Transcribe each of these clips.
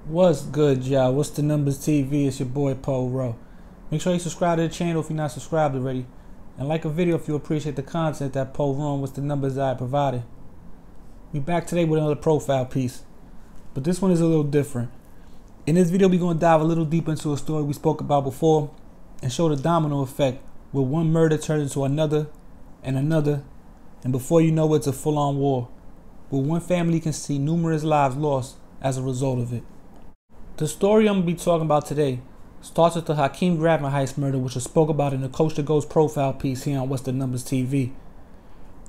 What's good, y'all? What's the numbers TV? It's your boy Paul Rowe. Make sure you subscribe to the channel if you're not subscribed already, and like a video if you appreciate the content that Paul Rowe What's the Numbers I provided. We back today with another profile piece, but this one is a little different. In this video, we're going to dive a little deeper into a story we spoke about before and show the domino effect where one murder turns into another and another, and before you know it, it's a full-on war where one family can see numerous lives lost as a result of it. The story I'm going to be talking about today starts with the Hakeem Gravenhise murder, which was spoke about in the Coach to Go's profile piece here on What's the Numbers TV.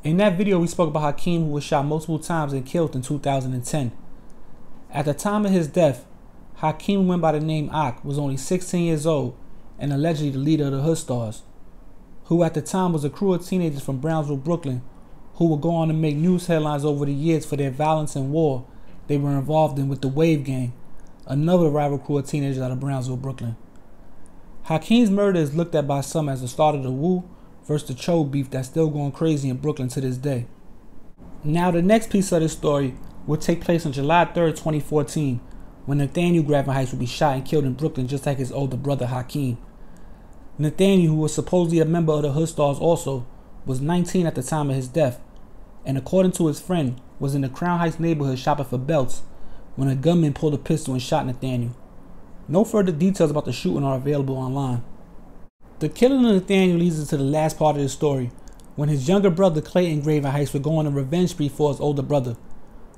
In that video, we spoke about Hakeem, who was shot multiple times and killed in 2010. At the time of his death, Hakeem, went by the name Ak, was only 16 years old and allegedly the leader of the Hood Stars, who at the time was a crew of teenagers from Brownsville, Brooklyn, who would go on to make news headlines over the years for their violence and war they were involved in with the Wave Gang, another rival crew of teenagers out of Brownsville, Brooklyn. Hakeem's murder is looked at by some as the start of the Woo versus the Choo beef that's still going crazy in Brooklyn to this day. Now, the next piece of this story will take place on July 3rd, 2014, when Nathaniel Gravenhise will be shot and killed in Brooklyn just like his older brother Hakeem. Nathaniel, who was supposedly a member of the Hood Stars also, was 19 at the time of his death, and according to his friend, was in the Crown Heights neighborhood shopping for belts when a gunman pulled a pistol and shot Nathaniel. No further details about the shooting are available online. The killing of Nathaniel leads us to the last part of the story, when his younger brother Clayton Gravenhise would go on a revenge spree for his older brother.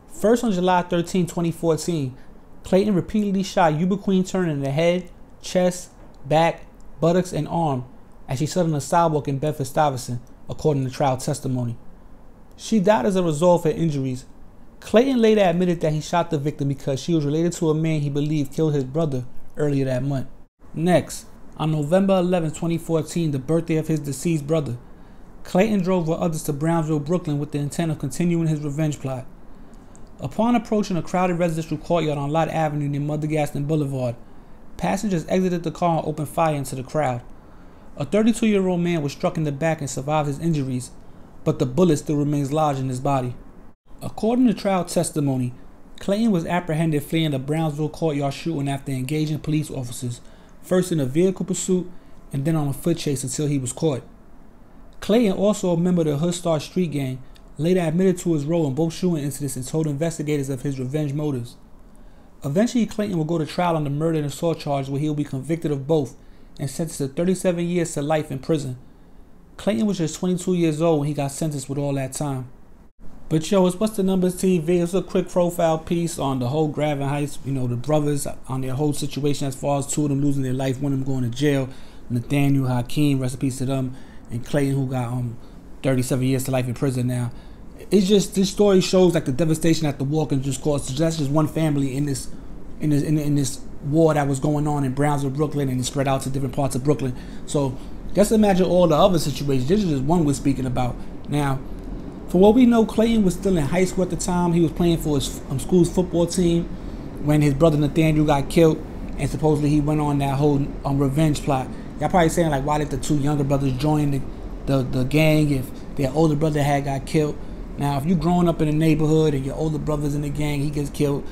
First, on July 13, 2014, Clayton repeatedly shot Yuba Queen Turner in the head, chest, back, buttocks, and arm as she sat on the sidewalk in Bedford-Stuyvesant, according to trial testimony. She died as a result of her injuries. Clayton later admitted that he shot the victim because she was related to a man he believed killed his brother earlier that month. Next, on November 11, 2014, the birthday of his deceased brother, Clayton drove with others to Brownsville, Brooklyn with the intent of continuing his revenge plot. Upon approaching a crowded residential courtyard on Lott Avenue near Mother Gaston Boulevard, passengers exited the car and opened fire into the crowd. A 32-year-old man was struck in the back and survived his injuries, but the bullet still remains lodged in his body. According to trial testimony, Clayton was apprehended fleeing the Brownsville courtyard shooting after engaging police officers, first in a vehicle pursuit and then on a foot chase until he was caught. Clayton, also a member of the Hood Star Street Gang, later admitted to his role in both shooting incidents and told investigators of his revenge motives. Eventually, Clayton will go to trial on the murder and assault charge where he will be convicted of both and sentenced to 37 years to life in prison. Clayton was just 22 years old when he got sentenced with all that time. But yo, it's What's the Numbers TV. It's a quick profile piece on the whole Gravenhise, the brothers, on their whole situation as far as two of them losing their life, one of them going to jail. Nathaniel, Hakeem, rest in peace to them, and Clayton, who got 37 years to life in prison now. It's just, this story shows like the devastation that the war can just cause. So that's just one family in this war that was going on in Brownsville, Brooklyn, and it spread out to different parts of Brooklyn. So just imagine all the other situations. This is just one we're speaking about. Now, for what we know, Clayton was still in high school at the time. He was playing for his school's football team when his brother Nathaniel got killed, and supposedly he went on that whole revenge plot. Y'all probably saying like, why did the two younger brothers join the gang if their older brother had got killed? Now, if you're growing up in a neighborhood and your older brother's in the gang, he gets killed,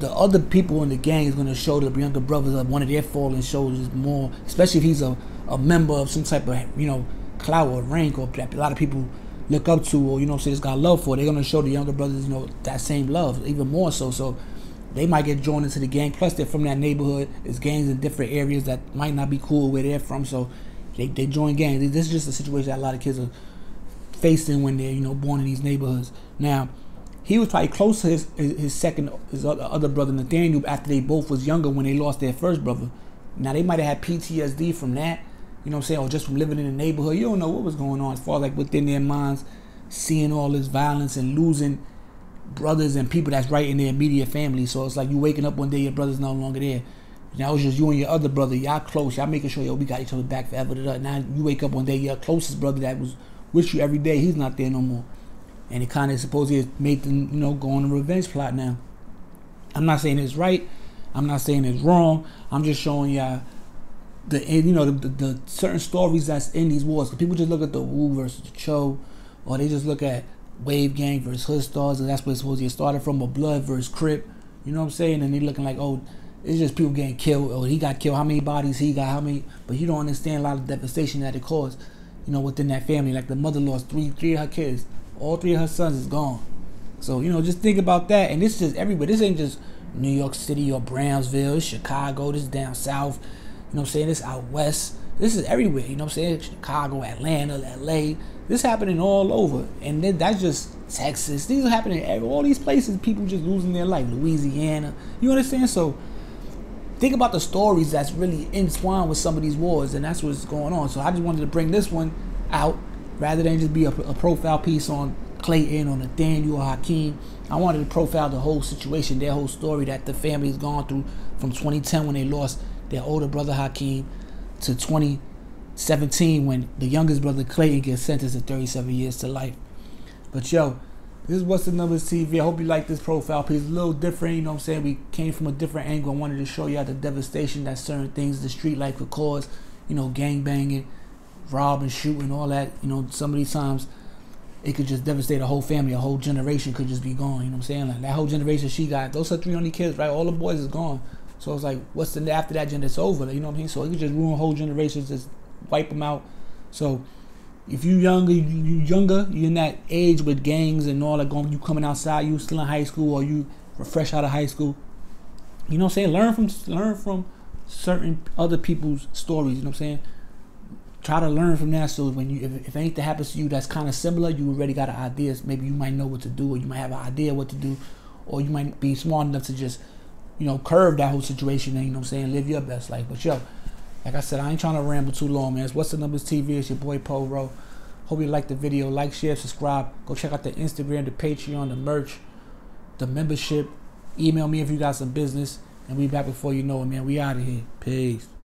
the other people in the gang is going to show the younger brothers of one of their fallen shoulders more, especially if he's a member of some type of, clout or rank or a lot of people look up to or, say this got love for. They're going to show the younger brothers, that same love, even more so. So they might get drawn into the gang. Plus, they're from that neighborhood. There's gangs in different areas that might not be cool where they're from. So they join gangs. This is just a situation that a lot of kids are facing when they're, born in these neighborhoods. Now, he was probably close to his other brother Nathaniel after they both was younger when they lost their first brother. Now, they might have had PTSD from that, or just from living in the neighborhood. You don't know what was going on as far as like within their minds, seeing all this violence and losing brothers and people that's right in their immediate family. So it's like you waking up one day, your brother's no longer there. Now it's just you and your other brother. Y'all close. Y'all making sure, we got each other back forever. Now you wake up one day, your closest brother that was with you every day, he's not there no more. And it kind of supposedly made them, go on a revenge plot now. I'm not saying it's right. I'm not saying it's wrong. I'm just showing y'all the certain stories that's in these wars. People just look at the Woo versus the Choo, or they just look at Wave Gang versus Hood Stars, and that's where it's supposed to get started from, or Blood versus Crip. You know what I'm saying? And they looking like, oh, it's just people getting killed, or he got killed, how many bodies he got, how many, but you don't understand a lot of devastation that it caused, you know, within that family. Like the mother lost three of her kids. All 3 of her sons is gone. So, you know, just think about that. And this is just everywhere. This ain't just New York City or Brownsville, it's Chicago, this is down south, you know what I'm saying, this out west, this is everywhere, you know what I'm saying, Chicago, Atlanta, LA, this happening all over. And then that's just Texas, these are happening all these places, people just losing their life, Louisiana, you understand? So think about the stories that's really entwined with some of these wars, and that's what's going on. So I just wanted to bring this one out rather than just be a profile piece on Clayton or Nathaniel or Hakeem. I wanted to profile the whole situation, their whole story that the family's gone through from 2010 when they lost their older brother Hakeem to 2017 when the youngest brother Clayton gets sentenced to 37 years to life. But yo, this is What's the Numbers TV. I hope you like this profile piece. It's a little different, you know what I'm saying? We came from a different angle. I wanted to show you the devastation that certain things the street life could cause, you know, gang banging, robbing, shooting, all that. You know, some of these times it could just devastate a whole family, a whole generation could just be gone, you know what I'm saying? Like that whole generation she got, those are 3 only kids, right? All the boys is gone. So it's like, what's the after that gen? It's over, you know what I mean? So it could just ruin whole generations, just wipe them out. So if you you're in that age with gangs and all that going, you coming outside, you still in high school or you fresh out of high school, you know what I'm saying? Learn from certain other people's stories, you know what I'm saying? Try to learn from that, so when you, if anything happens to you that's kind of similar, you already got an idea. Maybe you might know what to do, or you might have an idea what to do, or you might be smart enough to just, you know, curve that whole situation and, you know what I'm saying, live your best life. But yo, like I said, I ain't trying to ramble too long, man. It's What's the Numbers TV. It's your boy Paul Rowe. Hope you like the video. Like, share, subscribe. Go check out the Instagram, the Patreon, the merch, the membership. Email me if you got some business. And we back before you know it, man. We out of here. Peace.